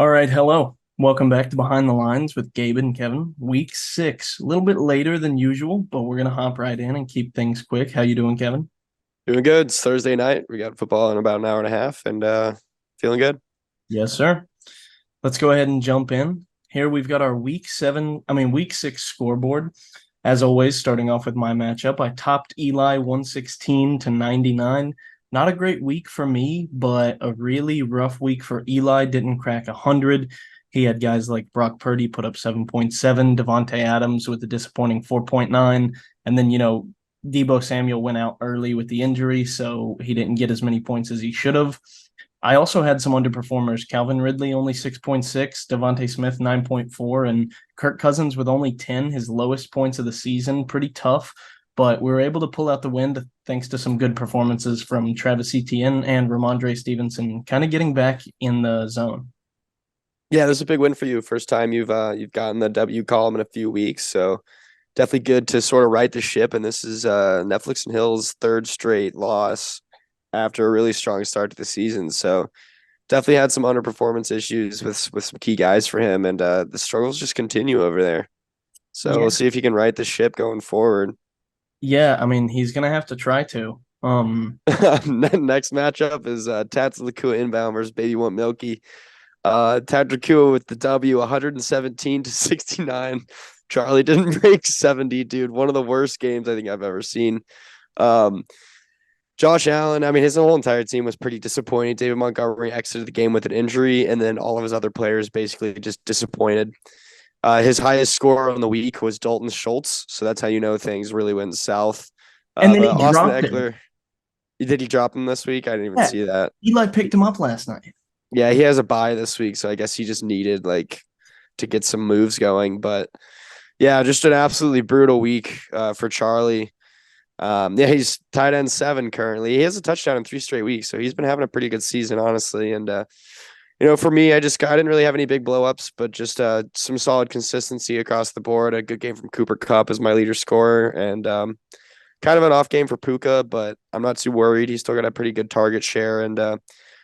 All right, hello. Welcome back to Behind the Lines with Gabe and Kevin. Week 6, a little bit later than usual, but we're gonna hop right in and keep things quick. How you doing, Kevin? Doing good. It's Thursday night. We got football in about an hour and a half and feeling good. Yes, sir. Let's go ahead and jump in. Here we've got our week 6 scoreboard. As always, starting off with my matchup, I topped Eli 116 to 99. Not a great week for me, but a really rough week for Eli. Didn't crack 100. He had guys like Brock Purdy put up 7.7, Devontae Adams with a disappointing 4.9, and then, Debo Samuel went out early with the injury, so he didn't get as many points as he should have. I also had some underperformers. Calvin Ridley only 6.6, Devontae Smith 9.4, and Kirk Cousins with only 10, his lowest points of the season. Pretty tough, but we were able to pull out the win thanks to some good performances from Travis Etienne and Ramondre Stevenson, kind of getting back in the zone. Yeah, this is a big win for you. First time you've gotten the W column in a few weeks. So definitely good to sort of right the ship. And this is Netflix and Hill's third straight loss after a really strong start to the season. So definitely had some underperformance issues with some key guys for him, and the struggles just continue over there. So Yeah, we'll see if he can right the ship going forward. yeah. I mean, he's gonna have to try to. Next matchup is Tats Lakua inbound versus Baby Want Milky. Tadrakua with the W, 117 to 69. Charlie didn't break 70, dude. One of the worst games I think I've ever seen. Um, Josh Allen, I mean, his whole entire team was pretty disappointing. David Montgomery exited the game with an injury, and then all of his other players basically just disappointed. His highest score on the week was Dalton Schultz, so that's how you know things really went south. And then But he Austin dropped it. Eckler, did he drop him this week? I didn't even Yeah, see that. Eli picked him up last night. Yeah, he has a bye this week, so I guess he just needed like to get some moves going. But yeah, just an absolutely brutal week for Charlie. Yeah, he's tight end 7 currently. He has a touchdown in 3 straight weeks, so he's been having a pretty good season, honestly. And for me, I didn't really have any big blow ups, but just some solid consistency across the board. A good game from Cooper Cup as my leader scorer, and kind of an off game for Puka, but I'm not too worried. He's still got a pretty good target share, and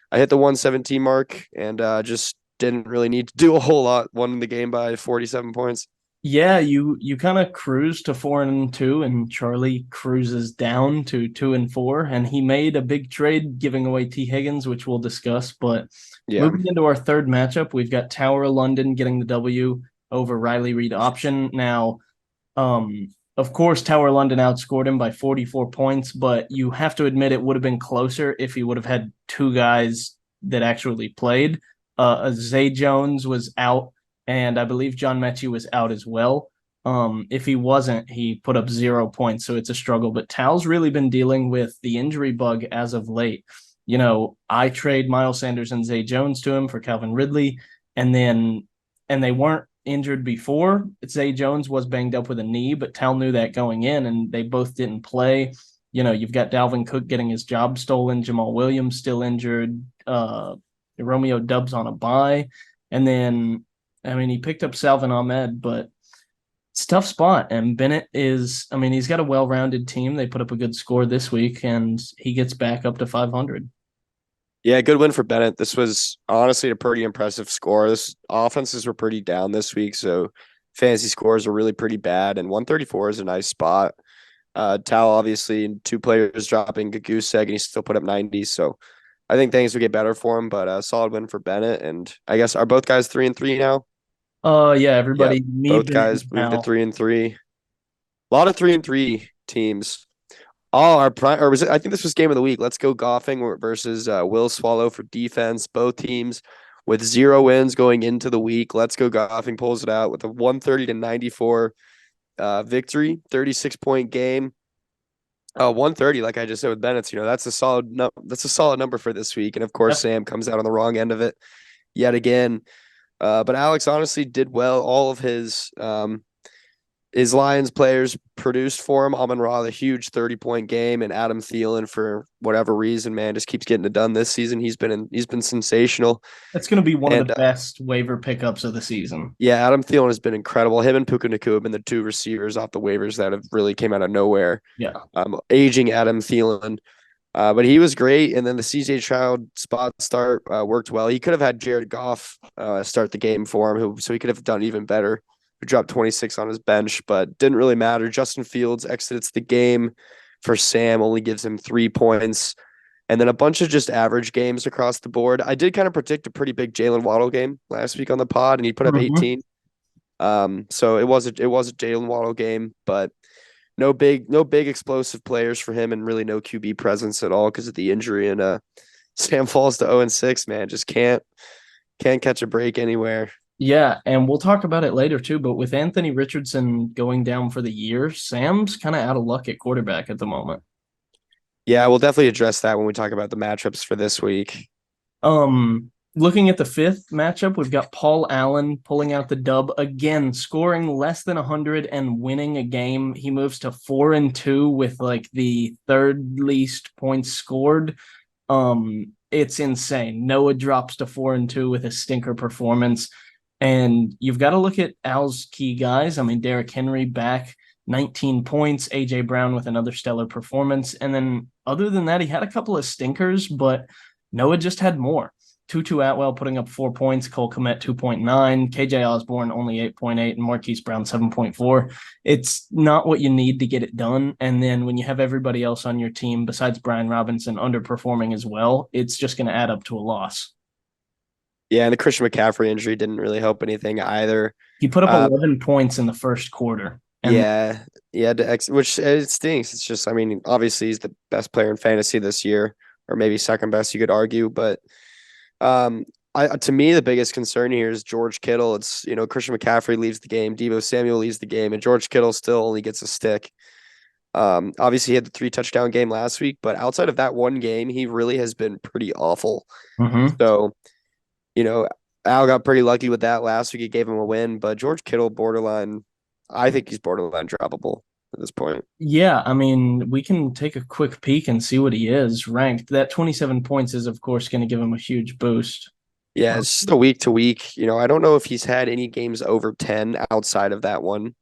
I hit the 117 mark, and just didn't really need to do a whole lot. Won the game by 47 points. Yeah, you kind of cruise to 4-2, and Charlie cruises down to 2-4, and he made a big trade giving away T. Higgins, which we'll discuss. But Yeah. moving into our third matchup, we've got Tower of London getting the W over Riley Reed option. Now, of course, Tower of London outscored him by 44 points, but you have to admit it would have been closer if he would have had two guys that actually played. Zay Jones was out, and I believe John Mechie was out as well. If he wasn't, he put up 0 points, so it's a struggle. But Tal's really been dealing with the injury bug as of late. I trade Miles Sanders and Zay Jones to him for Calvin Ridley, and they weren't injured before. Zay Jones was banged up with a knee, but Tal knew that going in, and they both didn't play. You've got Dalvin Cook getting his job stolen, Jamal Williams still injured, Romeo Dubs on a bye, and then I mean, he picked up Salvin Ahmed, but it's a tough spot. And Bennett he's got a well rounded team. They put up a good score this week, and he gets back up to 500. Yeah, good win for Bennett. This was honestly a pretty impressive score. This offenses were pretty down this week, so fantasy scores were really pretty bad. And 134 is a nice spot. Tal obviously 2 players dropping Gaguseg, and he still put up 90. So I think things will get better for him. But a solid win for Bennett. And I guess are both guys 3-3 now? Yeah, Yep, everybody, me, both Bennett, guys and moved to Tal. 3-3. A lot of 3-3 teams. Oh, our prime, or was it? I think this was game of the week. Let's go golfing versus Will Swallow for defense. Both teams with 0 wins going into the week. Let's go golfing pulls it out with a 130 to 94 victory, 36-point game. 130, like I just said with Bennett's, that's a solid number for this week. And of course, Yep. Sam comes out on the wrong end of it yet again. But Alex honestly did well. All of his Lions players produced for him. Amon-Ra, the huge 30-point game, and Adam Thielen, for whatever reason, man, just keeps getting it done this season. He's been sensational. That's going to be one of the And best waiver pickups of the season. yeah, Adam Thielen has been incredible. Him and Puka Nacua have been the 2 receivers off the waivers that have really came out of nowhere. Yeah. Aging Adam Thielen. But he was great. And then the CJ Child spot start worked well. He could have had Jared Goff start the game for him, so he could have done even better. Who dropped 26 on his bench, but didn't really matter. Justin Fields exits the game for Sam, only gives him 3 points. And then a bunch of just average games across the board. I did kind of predict a pretty big Jalen Waddle game last week on the pod, and he put up 18. So it was a Jalen Waddle game, but no big explosive players for him, and really no QB presence at all because of the injury. And Sam falls to 0-6, man. Just can't catch a break anywhere. Yeah, and we'll talk about it later too, but with Anthony Richardson going down for the year, Sam's kind of out of luck at quarterback at the moment. Yeah, we'll definitely address that when we talk about the matchups for this week. Looking at the fifth matchup, we've got Paul Allen pulling out the dub again, scoring less than 100 and winning a game. He moves to 4-2 with like the third least points scored. It's insane. Noah drops to 4-2 with a stinker performance. And you've got to look at Al's key guys. I mean, Derrick Henry back, 19 points, AJ Brown with another stellar performance. And then other than that, he had a couple of stinkers, but Noah just had more. Tutu Atwell putting up 4 points, Cole Kmet 2.9, KJ Osborne only 8.8, and Marquise Brown 7.4. It's not what you need to get it done. And then when you have everybody else on your team, besides Brian Robinson, underperforming as well, it's just going to add up to a loss. Yeah, and the Christian McCaffrey injury didn't really help anything either. He put up 11 points in the first quarter. And yeah, which it stinks. It's just, I mean, obviously he's the best player in fantasy this year, or maybe second best, you could argue. But to me, the biggest concern here is George Kittle. It's, Christian McCaffrey leaves the game, Deebo Samuel leaves the game, and George Kittle still only gets a stick. Obviously he had the 3-touchdown game last week, but outside of that one game, he really has been pretty awful. So, Al got pretty lucky with that last week. It gave him a win, but George Kittle, I think he's borderline droppable at this point. Yeah, I mean, we can take a quick peek and see what he is ranked. That 27 points is, of course, going to give him a huge boost. Yeah, it's just a week to week. I don't know if he's had any games over 10 outside of that one.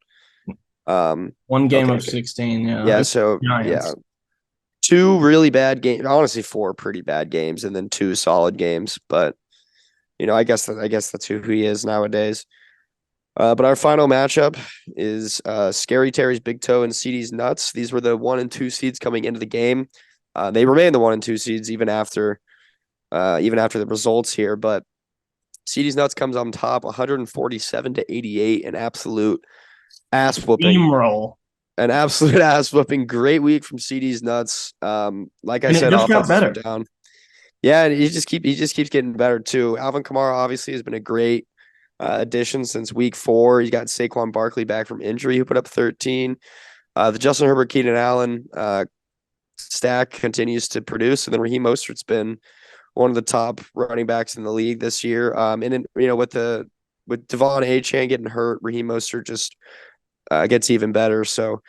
One game of 16, yeah. Yeah, so Giants. Yeah. 2 really bad games, honestly 4 pretty bad games, and then 2 solid games. But I guess that's who he is nowadays. But our final matchup is Scary Terry's Big Toe and CD's Nuts. These were the 1 and 2 seeds coming into the game. They remain the 1 and 2 seeds even after the results here. But CD's Nuts comes on top, 147-88, an absolute ass whooping. Steamroll. An absolute ass whooping. Great week from CD's Nuts. Like I said, offense got better. Down. Yeah, and he just keeps getting better too. Alvin Kamara obviously has been a great addition since week 4. He's got Saquon Barkley back from injury, who put up 13. The Justin Herbert, Keenan Allen stack continues to produce, and then Raheem Mostert's been one of the top running backs in the league this year. And then, with Devon Achane getting hurt, Raheem Mostert just gets even better. So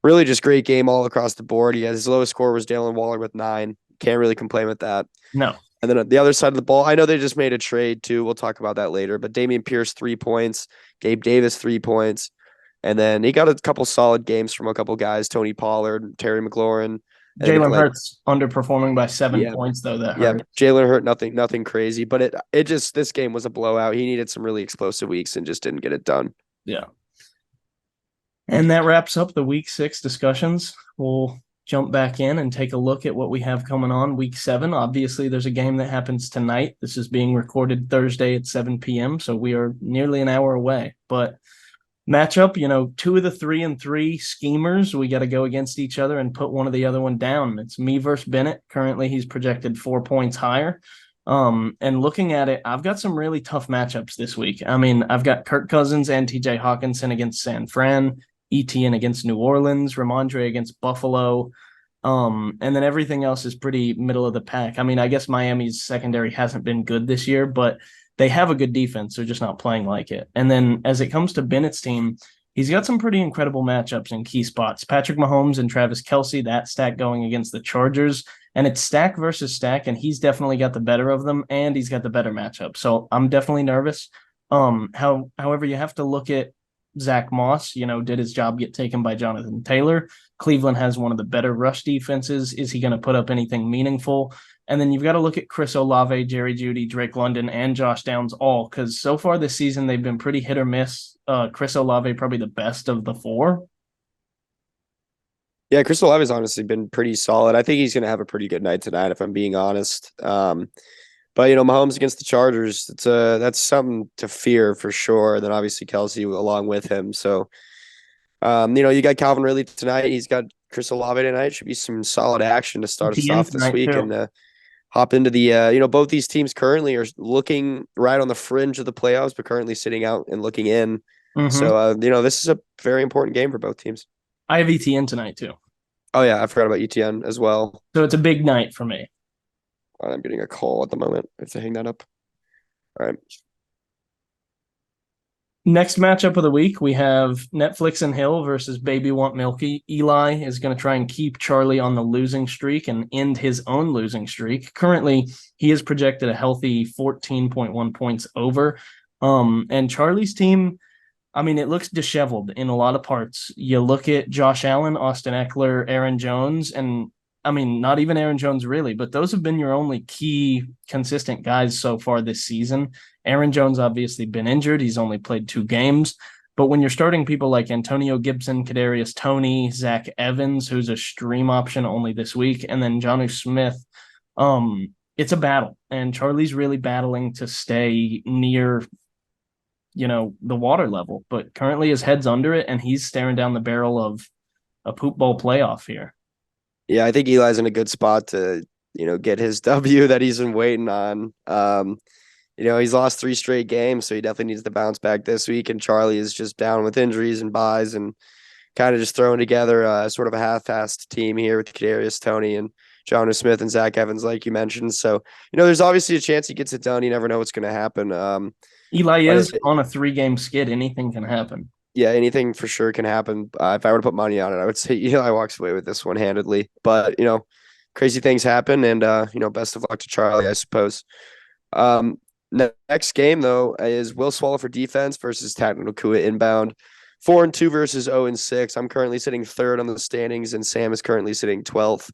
really just great game all across the board. His lowest score was Dalen Waller with 9. Can't really complain with that. No. And then on the other side of the ball, I know they just made a trade too. We'll talk about that later. But Dameon Pierce, 3 points. Gabe Davis, 3 points. And then he got a couple solid games from a couple guys, Tony Pollard, Terry McLaurin. Jalen Hurts underperforming by 7 points, though. That hurt. Yeah, Jalen Hurt, nothing crazy. But it just, this game was a blowout. He needed some really explosive weeks and just didn't get it done. Yeah. And that wraps up the week 6 discussions. We'll jump back in and take a look at what we have coming on week 7. Obviously, there's a game that happens tonight. This is being recorded Thursday at 7 p.m., so we are nearly an hour away. But matchup, 2 of the 3-3 schemers, we got to go against each other and put one of the other one down. It's me versus Bennett. Currently, he's projected 4 points higher. And looking at it, I've got some really tough matchups this week. I mean, I've got Kirk Cousins and TJ Hawkinson against San Fran, Etienne against New Orleans, Ramondre against Buffalo. And then everything else is pretty middle of the pack. I mean, I guess Miami's secondary hasn't been good this year, but they have a good defense. They're just not playing like it. And then as it comes to Bennett's team, he's got some pretty incredible matchups in key spots. Patrick Mahomes and Travis Kelce, that stack going against the Chargers. And it's stack versus stack, and he's definitely got the better of them, and he's got the better matchup. So I'm definitely nervous. However, you have to look at Zach Moss, did his job get taken by Jonathan Taylor? Cleveland has one of the better rush defenses. Is he going to put up anything meaningful? And then you've got to look at Chris Olave, Jerry Jeudy, Drake London, and Josh Downs all, because so far this season they've been pretty hit or miss. Chris Olave probably the best of the four. Yeah, Chris Olave's honestly been pretty solid. I think he's going to have a pretty good night tonight, if I'm being honest. But Mahomes against the Chargers, that's something to fear for sure. And then obviously Kelsey along with him. So, you got Calvin Ridley tonight. He's got Chris Olave tonight. Should be some solid action to start us ETN off this tonight, week too. and hop into the. Both these teams currently are looking right on the fringe of the playoffs, but currently sitting out and looking in. So, this is a very important game for both teams. I have ETN tonight, too. Oh yeah, I forgot about ETN as well. So it's a big night for me. I'm getting a call at the moment. I have to hang that up. All right. Next matchup of the week, we have Netflix and Hill versus Baby Want Milky. Eli is going to try and keep Charlie on the losing streak and end his own losing streak. Currently, he is projected a healthy 14.1 points over. And Charlie's team, it looks disheveled in a lot of parts. You look at Josh Allen, Austin Eckler, Aaron Jones, and not even Aaron Jones really, but those have been your only key consistent guys so far this season. Aaron Jones obviously been injured. He's only played 2 games. But when you're starting people like Antonio Gibson, Kadarius Toney, Zach Evans, who's a stream option only this week, and then Jonnu Smith, it's a battle. And Charlie's really battling to stay near the water level, but currently his head's under it and he's staring down the barrel of a poop bowl playoff here. Yeah, I think Eli's in a good spot to, get his W that he's been waiting on. He's lost 3 straight games, so he definitely needs to bounce back this week. And Charlie is just down with injuries and buys and kind of just throwing together sort of a half-assed team here with Kadarius Toney and Jonnu Smith and Zach Evans, like you mentioned. So, there's obviously a chance he gets it done. You never know what's going to happen. Eli is on a 3-game skid. Anything can happen. Yeah, anything for sure can happen. If I were to put money on it, I would say Eli walks away with this one handedly. But, crazy things happen. And, best of luck to Charlie, I suppose. Next game, though, is Will Swallow for defense versus Tactical Kua inbound. 4-2 versus 0-6. I'm currently sitting 3rd on the standings, and Sam is currently sitting 12th.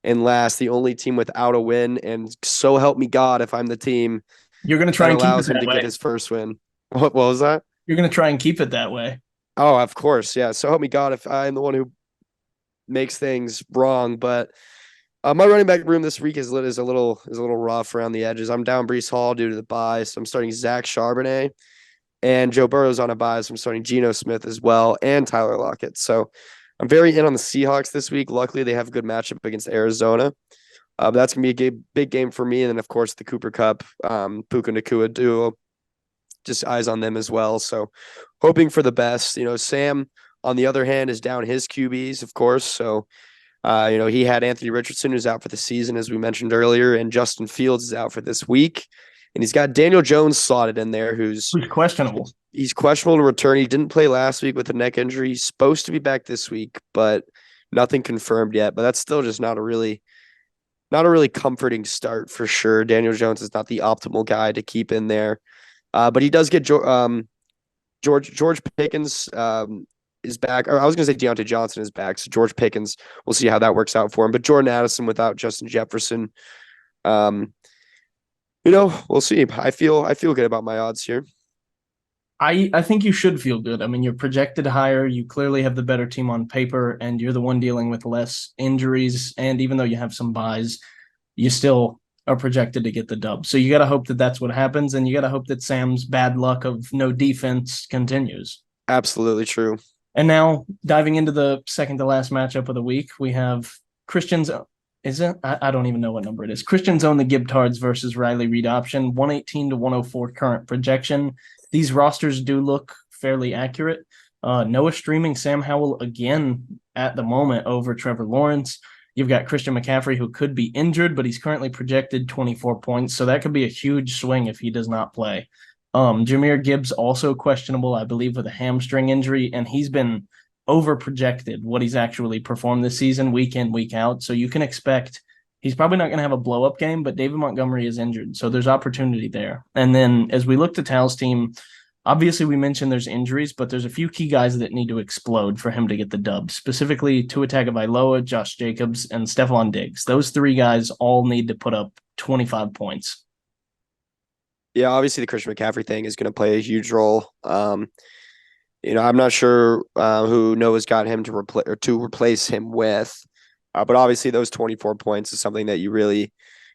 And last, the only team without a win. And so help me God if I'm the team you're going to try and keep it him that to way. Get his first win. What was that? You're going to try and keep it that way. Oh, of course. Yeah. So help me God if I'm the one who makes things wrong. But my running back room this week is a little rough around the edges. I'm down Breece Hall due to the bye. So I'm starting Zach Charbonnet, and Joe Burrow's on a bye. So I'm starting Geno Smith as well and Tyler Lockett. So I'm very in on the Seahawks this week. Luckily, they have a good matchup against Arizona. That's going to be a big game for me. And then, of course, the Cooper Kupp, Puka Nacua duo. Just eyes on them as well. So hoping for the best. Sam, on the other hand, is down his QBs, of course. So, he had Anthony Richardson, who's out for the season, as we mentioned earlier, and Justin Fields is out for this week. And he's got Daniel Jones slotted in there, who's questionable. He's questionable to return. He didn't play last week with a neck injury. He's supposed to be back this week, but nothing confirmed yet. But that's still just not a really comforting start for sure. Daniel Jones is not the optimal guy to keep in there. But he does get George Pickens is back. Or I was going to say Deontay Johnson is back. So George Pickens, we'll see how that works out for him. But Jordan Addison without Justin Jefferson, we'll see. I feel good about my odds here. I think you should feel good. You're projected higher. You clearly have the better team on paper, and you're the one dealing with less injuries. And even though you have some buys, you still are projected to get the dub. So you got to hope that that's what happens, and you got to hope that Sam's bad luck of no defense continues. Absolutely true. And now diving into the second to last matchup of the week, we have Christian's. Is it? I don't even know what number it is. Christian's own the Gibtards versus Riley Reid option, 118 to 104 current projection. These rosters do look fairly accurate. Noah streaming Sam Howell again at the moment over Trevor Lawrence. You've got Christian McCaffrey, who could be injured, but he's currently projected 24 points. So that could be a huge swing if he does not play. Jahmyr Gibbs also questionable, I believe, with a hamstring injury, and he's been over-projected what he's actually performed this season, week in, week out. So you can expect he's probably not going to have a blow-up game, but David Montgomery is injured, so there's opportunity there. And then as we look to Tal's team, Obviously, we mentioned there's injuries, but there's a few key guys that need to explode for him to get the dub. Specifically, Tua Tagovailoa, Josh Jacobs, and Stephon Diggs. Those three guys all need to put up 25 points. Yeah, obviously the Christian McCaffrey thing is going to play a huge role. I'm not sure who Noah's got him to replace him with, but obviously those 24 points is something that you really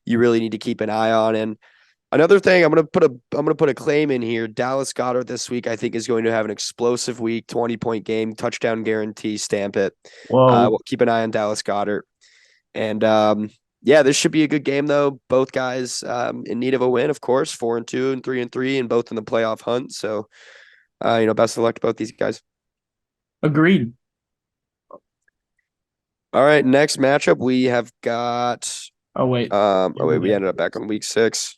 need to keep an eye on. And another thing, I'm gonna put a claim in here. Dallas Goedert this week, I think, is going to have an explosive week, 20-point game, touchdown guarantee, stamp it. Whoa. We'll keep an eye on Dallas Goedert. And yeah, this should be a good game though. Both guys in need of a win, of course, 4-2 and 3-3, and both in the playoff hunt. So best of luck to both these guys. Agreed. All right, next matchup we have got. Oh, wait. We ended up back on week 6.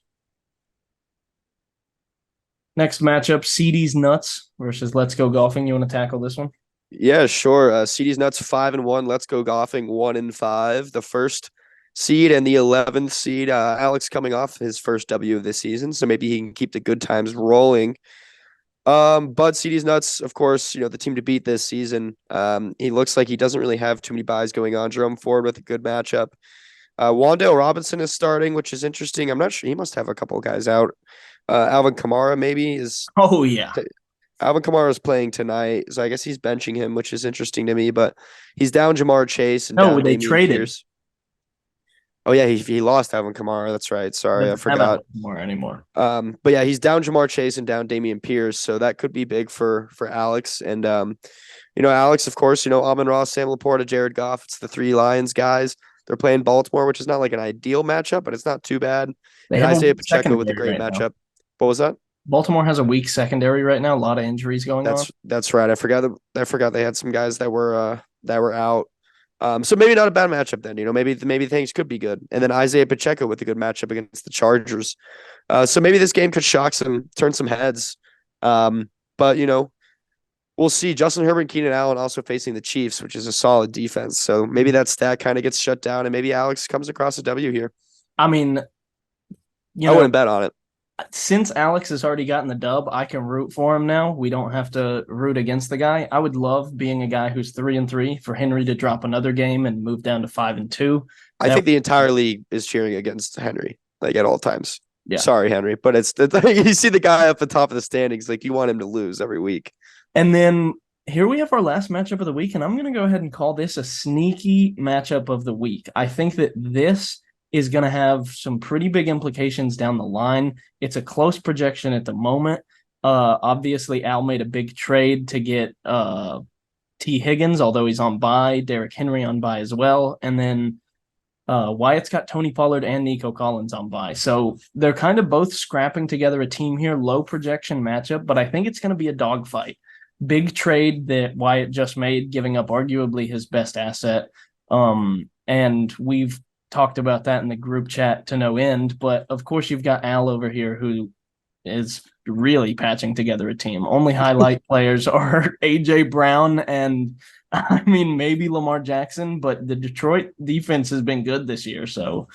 Next matchup, CD's Nuts versus Let's Go Golfing. You want to tackle this one? Yeah, sure. CD's Nuts 5-1. Let's Go Golfing 1-5. The first seed and the 11th seed. Alex coming off his first W of this season, so maybe he can keep the good times rolling. But CD's Nuts, of course, the team to beat this season. He looks like he doesn't really have too many buys going on. Jerome Ford with a good matchup. Wan'Dale Robinson is starting, which is interesting. I'm not sure. He must have a couple of guys out. Alvin Kamara maybe is. Oh, yeah. Alvin Kamara is playing tonight, so I guess he's benching him, which is interesting to me. But he's down Jamar Chase and down they Dameon traded. Pierce. Oh yeah, he lost Alvin Kamara. That's right. Sorry, I forgot. More anymore. But yeah, he's down Jamar Chase and down Dameon Pierce, so that could be big for Alex. And Alex, of course, Amon-Ra, Sam Laporta, Jared Goff. It's the 3 Lions guys. They're playing Baltimore, which is not like an ideal matchup, but it's not too bad. And Isaiah Pacheco with a great matchup. Now. What was that? Baltimore has a weak secondary right now. A lot of injuries going on. That's right. I forgot they had some guys that were out. So maybe not a bad matchup then. Maybe things could be good. And then Isaiah Pacheco with a good matchup against the Chargers. So maybe this game could turn some heads. But we'll see. Justin Herbert and Keenan Allen also facing the Chiefs, which is a solid defense. So maybe that stat kind of gets shut down, and maybe Alex comes across a W here. I mean, I wouldn't bet on it. Since Alex has already gotten the dub, I can root for him now. We don't have to root against the guy. I would love being a guy who's 3-3 for Henry to drop another game and move down to 5-2. I think the entire league is cheering against Henry, like at all times. Yeah. Sorry, Henry, but it's you see the guy up the top of the standings, like you want him to lose every week. And then here we have our last matchup of the week, and I'm going to go ahead and call this a sneaky matchup of the week. I think that this is going to have some pretty big implications down the line. It's a close projection at the moment. Obviously, Al made a big trade to get T. Higgins, although he's on bye, Derrick Henry on bye as well, and then Wyatt's got Tony Pollard and Nico Collins on bye. So they're kind of both scrapping together a team here, low projection matchup, but I think it's going to be a dogfight. Big trade that Wyatt just made, giving up arguably his best asset. And we've talked about that in the group chat to no end. But of course, you've got Al over here who is really patching together a team. Only highlight players are AJ Brown and maybe Lamar Jackson, but the Detroit defense has been good this year. So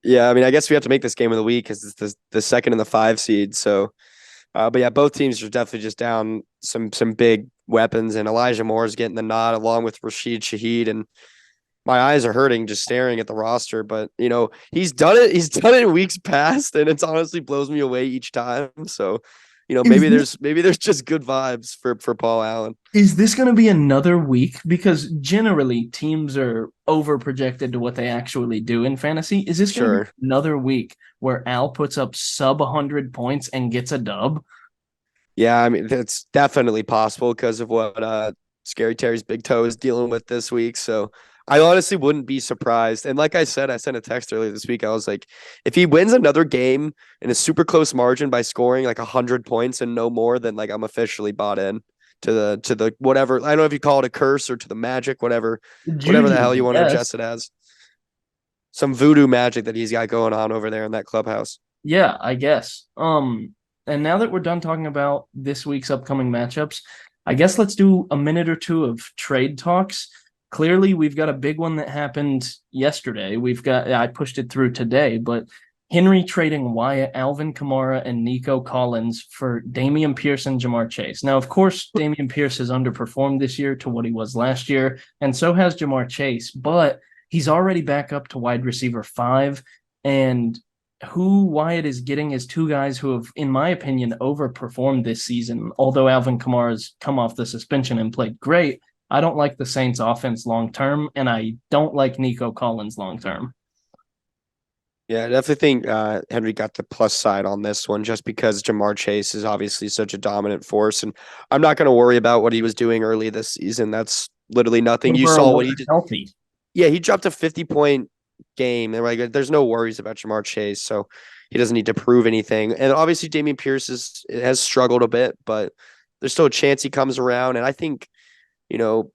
yeah, I guess we have to make this game of the week because it's the 2nd and the 5 seed. So but yeah, both teams are definitely just down some big weapons, and Elijah Moore is getting the nod along with Rashid Shaheed. And my eyes are hurting just staring at the roster, but he's done it. He's done it in weeks past, and it's honestly blows me away each time. So, maybe there's just good vibes for Paul Allen. Is this going to be another week? Because generally teams are over projected to what they actually do in fantasy. Is this going to be another week where Al puts up sub 100 points and gets a dub? Yeah, that's definitely possible because of what Scary Terry's big toe is dealing with this week. So I honestly wouldn't be surprised. And like I said, I sent a text earlier this week. I was like, if he wins another game in a super close margin by scoring like 100 points and no more, then like I'm officially bought in to the whatever. I don't know if you call it a curse or to the magic, whatever the hell you want to adjust it as. Some voodoo magic that he's got going on over there in that clubhouse. Yeah, I guess. And now that we're done talking about this week's upcoming matchups, I guess let's do a minute or two of trade talks. Clearly, we've got a big one that happened yesterday. I pushed it through today, but Henry trading Wyatt, Alvin Kamara, and Nico Collins for Damian Pierce and Jamar Chase. Now, of course, Damian Pierce has underperformed this year to what he was last year, and so has Jamar Chase, but he's already back up to wide receiver 5. And who Wyatt is getting is two guys who have, in my opinion, overperformed this season. Although Alvin Kamara's come off the suspension and played great, I don't like the Saints offense long term, and I don't like Nico Collins long term. Yeah, I definitely think Henry got the plus side on this one just because Jamar Chase is obviously such a dominant force. And I'm not going to worry about what he was doing early this season. That's literally nothing. You Burrow saw what he wasn't did. healthy. Yeah, he dropped a 50-point game. And like, there's no worries about Jamar Chase. So he doesn't need to prove anything. And obviously, Damian Pierce has struggled a bit, but there's still a chance he comes around. And I think, you know,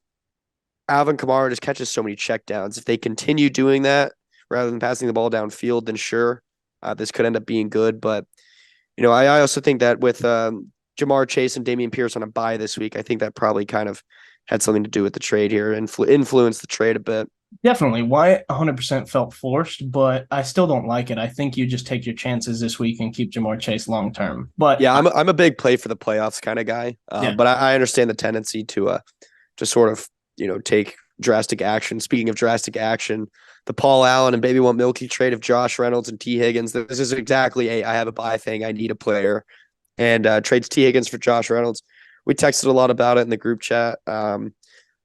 Alvin Kamara just catches so many checkdowns. If they continue doing that rather than passing the ball downfield, then sure, this could end up being good. But I also think that with Jamar Chase and Damian Pierce on a bye this week, I think that probably kind of had something to do with the trade here and influenced the trade a bit. Definitely. Wyatt 100% felt forced, but I still don't like it. I think you just take your chances this week and keep Jamar Chase long term. But Yeah, I'm a big play for the playoffs kind of guy, yeah, but I understand the tendency to sort of take drastic action. Speaking of drastic action, the Paul Allen and Baby Want Milky trade of Josh Reynolds and T Higgins. This is exactly I have a buy thing. I need a player, and trades T Higgins for Josh Reynolds. We texted a lot about it in the group chat.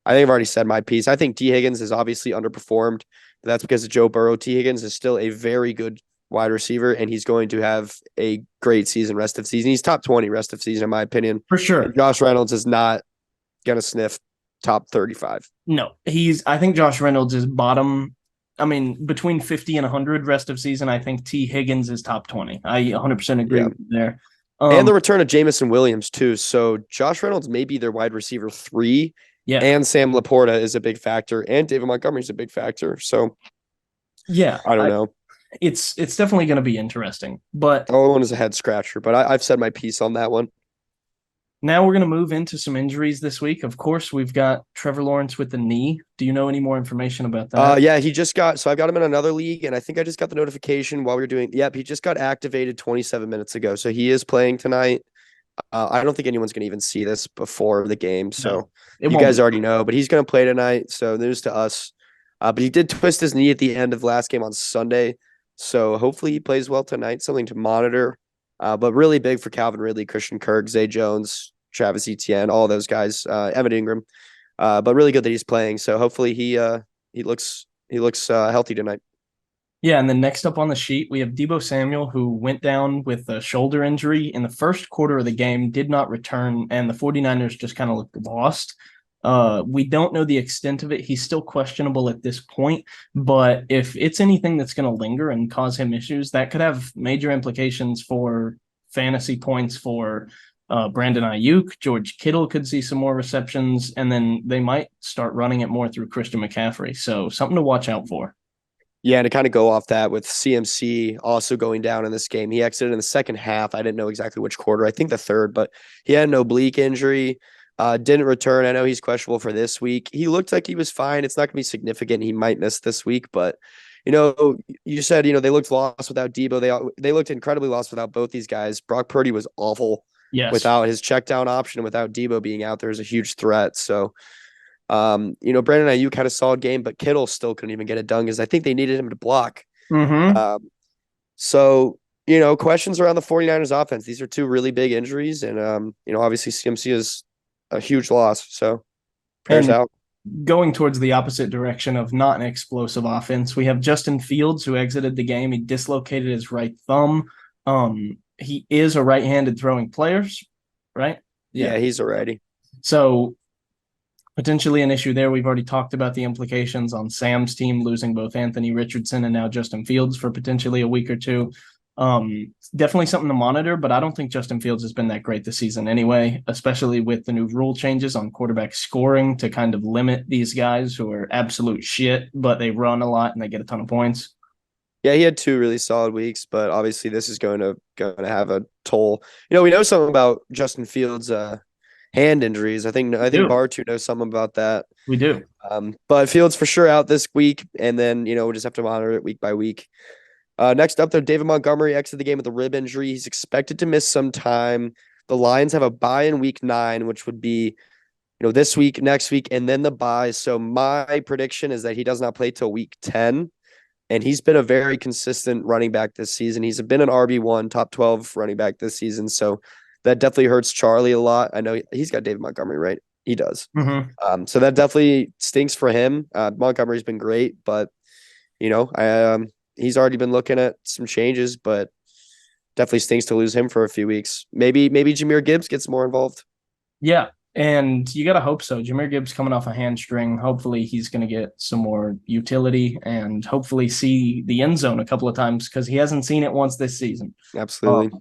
I think I've already said my piece. I think T Higgins is obviously underperformed. That's because of Joe Burrow. T Higgins is still a very good wide receiver, and he's going to have a great season rest of season. He's top 20 rest of season, in my opinion. for sure. And Josh Reynolds is not going to sniff top 35. No, I think Josh Reynolds is bottom. I mean, between 50 and 100 rest of season, I think T Higgins is top 20. I 100% agree Yeah. with you there. And the return of Jamison Williams, too. So Josh Reynolds may be their wide receiver 3. Yeah. And Sam Laporta is a big factor. And David Montgomery is a big factor. So yeah, I don't know. It's definitely going to be interesting. But The other one is a head scratcher, but I've said my piece on that one. now we're going to move into some injuries this week. Of course, we've got Trevor Lawrence with the knee. Do you know any more information about that? Yeah, he just got, so I've got him in another league, and I think I just got the notification while we were doing, yep, he just got activated 27 minutes ago. So he is playing tonight. I don't think anyone's going to even see this before the game. So you guys already know, but he's going to play tonight. So news to us. But he did twist his knee at the end of last game on Sunday. So hopefully he plays well tonight, something to monitor. But really big for Calvin Ridley, Christian Kirk, Zay Jones, Travis Etienne, all those guys, Evan Ingram. But really good that he's playing. So hopefully he looks healthy tonight. Yeah, and then next up on the sheet, we have Deebo Samuel, who went down with a shoulder injury in the first quarter of the game, did not return, and the 49ers just kind of looked lost. We don't know the extent of it. He's still questionable at this point, but if it's anything that's going to linger and cause him issues, that could have major implications for fantasy points for Brandon Ayuk. George Kittle could see some more receptions, and then they might start running it more through Christian McCaffrey. So something to watch out for. Yeah, and to kind of go off that with CMC also going down in this game, he exited in the second half. I didn't know exactly which quarter. I think the third, but he had an oblique injury. Didn't return. I know he's questionable for this week. He looked like he was fine. It's not going to be significant. He might miss this week, but you said they looked lost without Deebo. They looked incredibly lost without both these guys. Brock Purdy was awful without his check down option, and without Deebo being out there is a huge threat. So. Brandon Ayuk had a solid game, but Kittle still couldn't even get it done because I think they needed him to block. Mm-hmm. So, questions around the 49ers offense. These are two really big injuries, and obviously CMC is a huge loss. So prayers out. Going towards the opposite direction of not an explosive offense, we have Justin Fields, who exited the game. He dislocated his right thumb. He is a right-handed throwing player, right? Yeah, he's already. So potentially an issue there. We've already talked about the implications on Sam's team, losing both Anthony Richardson and now Justin Fields for potentially a week or two. Definitely something to monitor, but I don't think Justin Fields has been that great this season anyway, especially with the new rule changes on quarterback scoring to kind of limit these guys who are absolute shit, but they run a lot and they get a ton of points. Yeah, he had 2 really solid weeks, but obviously this is going to have a toll. We know something about Justin Fields' hand injuries. I think Bartu knows something about that. We do. But Fields for sure out this week, and then we'll just have to monitor it week by week. Next up, though, David Montgomery exited the game with a rib injury. He's expected to miss some time. The Lions have a bye in week 9, which would be, this week, next week, and then the bye. So my prediction is that he does not play till week 10. And he's been a very consistent running back this season. He's been an RB1, top 12 running back this season. So that definitely hurts Charlie a lot. I know he's got David Montgomery, right? He does. So that definitely stinks for him. Montgomery's been great, but he's already been looking at some changes, but definitely stinks to lose him for a few weeks. Maybe Jahmyr Gibbs gets more involved. Yeah, and you got to hope so. Jahmyr Gibbs coming off a hamstring. Hopefully he's going to get some more utility and hopefully see the end zone a couple of times because he hasn't seen it once this season. Absolutely.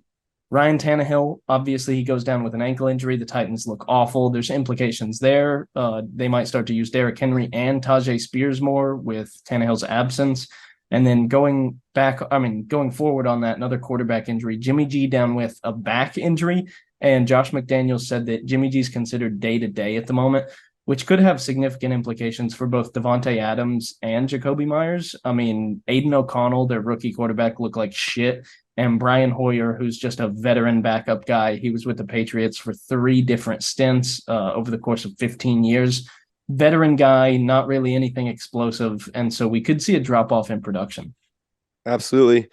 Ryan Tannehill, obviously he goes down with an ankle injury. The Titans look awful. There's implications there. They might start to use Derrick Henry and Tajay Spears more with Tannehill's absence. And then going forward on that, another quarterback injury, Jimmy G down with a back injury. And Josh McDaniels said that Jimmy G is considered day-to-day at the moment, which could have significant implications for both Devontae Adams and Jacoby Myers. Aiden O'Connell, their rookie quarterback, looked like shit. And Brian Hoyer, who's just a veteran backup guy. He was with the Patriots for 3 different stints over the course of 15 years. Veteran guy, not really anything explosive. And so we could see a drop-off in production. Absolutely.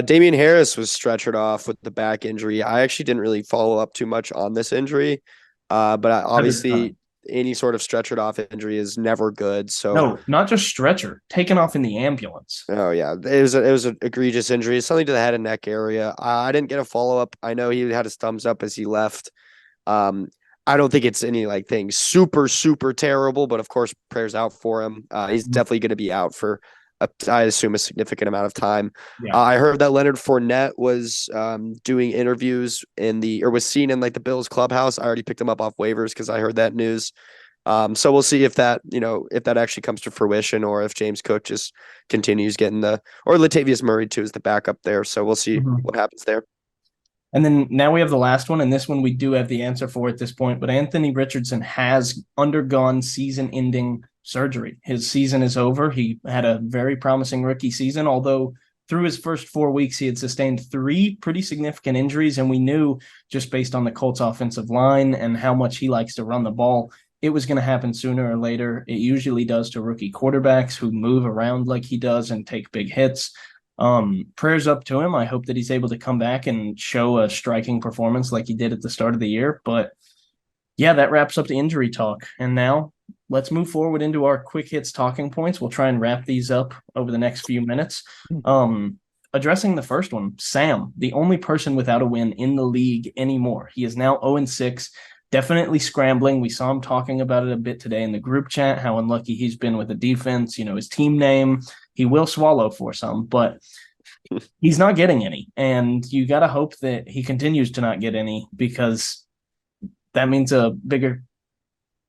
Damian Harris was stretchered off with the back injury. I actually didn't really follow up too much on this injury, but obviously any sort of stretchered off injury is never good. So no, not just stretcher, taken off in the ambulance. Oh yeah, it was an egregious injury. It's something to the head and neck area. I didn't get a follow up. I know he had his thumbs up as he left. I don't think it's any thing super terrible, but of course prayers out for him. He's definitely going to be out for I assume a significant amount of time. Yeah. I heard that Leonard Fournette was doing interviews was seen in the Bills clubhouse. I already picked him up off waivers because I heard that news. So we'll see if that actually comes to fruition or if James Cook just continues getting or Latavius Murray too is the backup there. So we'll see what happens there. And then now we have the last one, and this one we do have the answer for at this point, but Anthony Richardson has undergone season-ending surgery. His season is over. He had a very promising rookie season, although through his first 4 weeks, he had sustained 3 pretty significant injuries, and we knew just based on the Colts offensive line and how much he likes to run the ball, it was going to happen sooner or later. It usually does to rookie quarterbacks who move around like he does and take big hits. Prayers up to him. I hope that he's able to come back and show a striking performance like he did at the start of the year. But yeah, that wraps up the injury talk. And now let's move forward into our quick hits talking points. We'll try and wrap these up over the next few minutes. Addressing the first one, Sam, the only person without a win in the league anymore. He is now 0-6, definitely scrambling. We saw him talking about it a bit today in the group chat, how unlucky he's been with the defense, his team name. He will swallow for some, but he's not getting any. And you got to hope that he continues to not get any because that means a bigger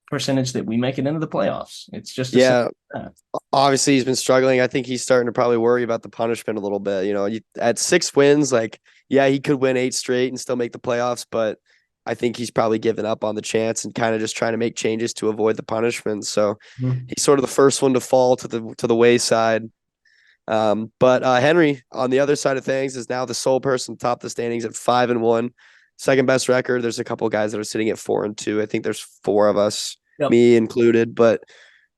percentage that we make it into the playoffs. It's just obviously he's been struggling. I think he's starting to probably worry about the punishment a little bit. At 6 wins, he could win 8 straight and still make the playoffs, but I think he's probably given up on the chance and kind of just trying to make changes to avoid the punishment. So he's sort of the first one to fall to the wayside. But Henry on the other side of things is now the sole person top the standings at 5-1, second best record. There's a couple of guys that are sitting at 4-2. I think there's 4 of us, me included. But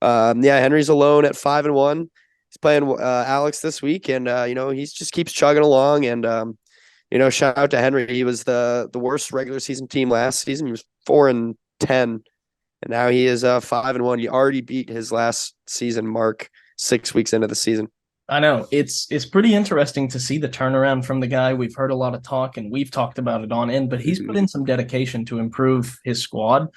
Henry's alone at 5-1. He's playing Alex this week, and he just keeps chugging along. And shout out to Henry. He was the worst regular season team last season. He was 4-10, and now he is 5-1. He already beat his last season mark 6 weeks into the season. I know it's pretty interesting to see the turnaround from the guy. We've heard a lot of talk and we've talked about it on in, but he's put in some dedication to improve his squad.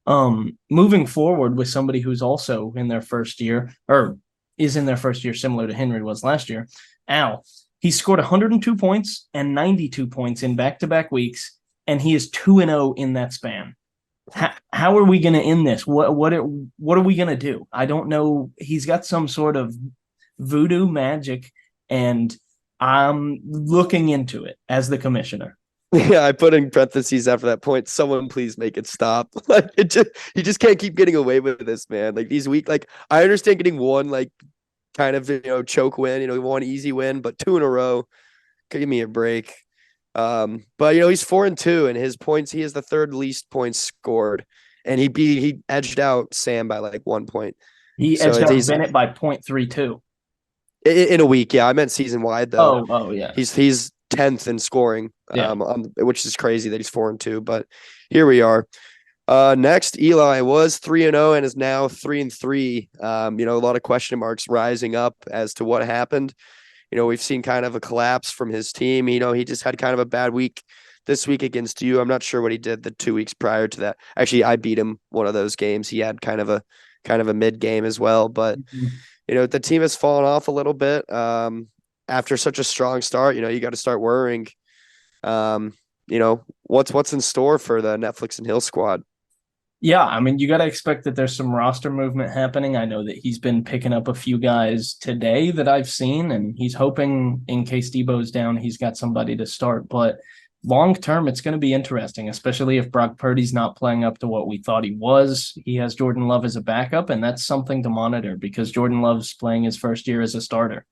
Moving forward with somebody who's also in their first year or is in their first year, similar to Henry was last year, Al. He scored 102 points and 92 points in back-to-back weeks, and he is 2-0 in that span. How are we going to end this? What are we going to do? I don't know. He's got some sort of voodoo magic, and I'm looking into it as the commissioner. Yeah, I put in parentheses after that point. Someone please make it stop. You just can't keep getting away with this, man. These week, I understand getting one kind of, choke win. He won easy win, but 2 in a row. Give me a break. But he's 4-2, and his points, he has the third least points scored, and he edged out Sam by like 1 point. He So edged out he's Bennett by 0.32. in a week. Yeah, I meant season wide though. Oh yeah. He's 10th in scoring, Yeah. which is crazy that he's 4-2. But here we are. Next, Eli was 3-0 and is now 3-3. A lot of question marks rising up as to what happened. We've seen kind of a collapse from his team. He just had kind of a bad week this week against you. I'm not sure what he did the 2 weeks prior to that. Actually, I beat him one of those games. He had kind of a mid game as well, but the team has fallen off a little bit after such a strong start. You got to start worrying. What's in store for the Netflix and Hill squad? Yeah, I mean, you got to expect that there's some roster movement happening. I know that he's been picking up a few guys today that I've seen, and he's hoping in case Debo's down, he's got somebody to start. But long term, it's going to be interesting, especially if Brock Purdy's not playing up to what we thought he was. He has Jordan Love as a backup, and that's something to monitor because Jordan Love's playing his first year as a starter.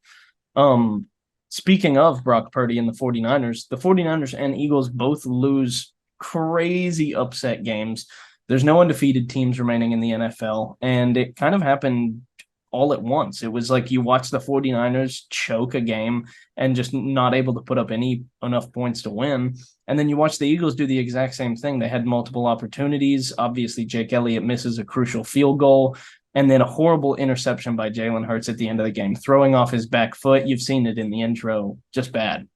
Um, Speaking of Brock Purdy and the 49ers and Eagles both lose crazy upset games. There's no undefeated teams remaining in the NFL, and it kind of happened all at once. It was like you watch the 49ers choke a game and just not able to put up enough points to win. And then you watch the Eagles do the exact same thing. They had multiple opportunities. Obviously, Jake Elliott misses a crucial field goal, and then a horrible interception by Jalen Hurts at the end of the game, throwing off his back foot. You've seen it in the intro, just bad.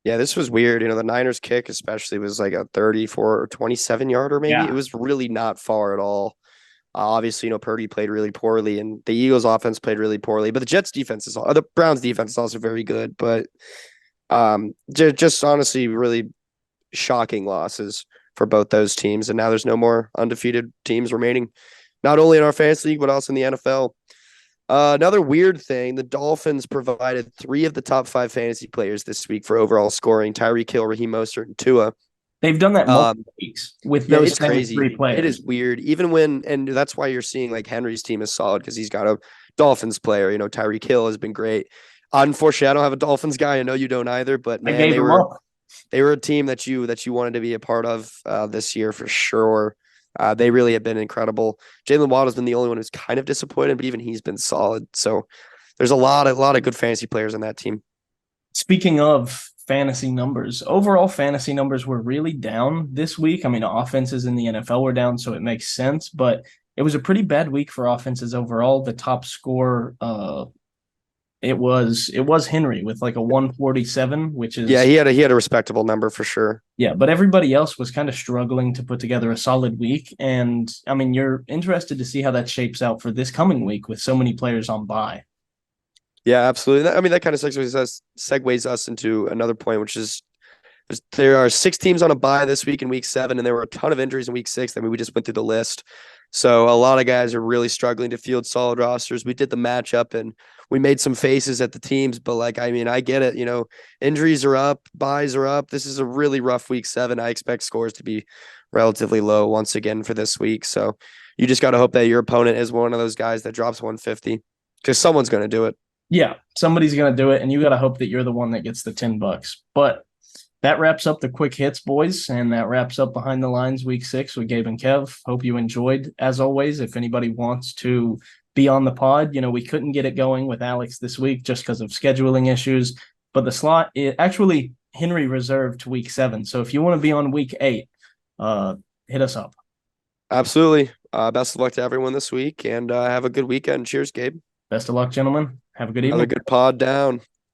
Yeah, this was weird. The Niners kick especially was like a 34 or 27 yarder, maybe. Yeah. It was really not far at all. Obviously, Purdy played really poorly, and the Eagles offense played really poorly. But the Browns defense is also very good. But just honestly, really shocking losses for both those teams. And now there's no more undefeated teams remaining, not only in our fantasy league, but also in the NFL. Another weird thing, the Dolphins provided 3 of the top 5 fantasy players this week for overall scoring: Tyreek Hill, Raheem Mostert, and Tua. They've done that multiple weeks with those it's same crazy. 3 players. It is weird. And that's why you're seeing like Henry's team is solid because he's got a Dolphins player. Tyreek Hill has been great. Unfortunately, I don't have a Dolphins guy. I know you don't either, but man, they were a team that you wanted to be a part of this year for sure. They really have been incredible. Jalen Waddle has been the only one who's kind of disappointed, but even he's been solid. So there's a lot of good fantasy players on that team. Speaking of fantasy numbers, overall fantasy numbers were really down this week. I mean, offenses in the NFL were down, so it makes sense, but it was a pretty bad week for offenses overall. The top score, it was Henry with like a 147, which is he had a respectable number for sure. Yeah, but everybody else was kind of struggling to put together a solid week. And I mean, you're interested to see how that shapes out for this coming week with so many players on bye. Yeah, absolutely. I mean, that kind of segues us into another point, which is there are 6 teams on a bye this week in week 7, and there were a ton of injuries in week 6. I mean, we just went through the list. So a lot of guys are really struggling to field solid rosters. We did the matchup and we made some faces at the teams, but I get it. Injuries are up, buys are up. This is a really rough week 7. I expect scores to be relatively low once again for this week. So you just got to hope that your opponent is one of those guys that drops 150 because someone's going to do it. Yeah, somebody's going to do it, and you got to hope that you're the one that gets the $10. But that wraps up the quick hits, boys, and that wraps up Behind the Lines week 6 with Gabe and Kev. Hope you enjoyed. As always, if anybody wants to be on the pod, we couldn't get it going with Alex this week just because of scheduling issues, but the slot actually Henry reserved to week 7. So if you want to be on week 8, hit us up. Absolutely. Best of luck to everyone this week, and have a good weekend. Cheers, Gabe. Best of luck, gentlemen. Have a good evening. Another good pod down.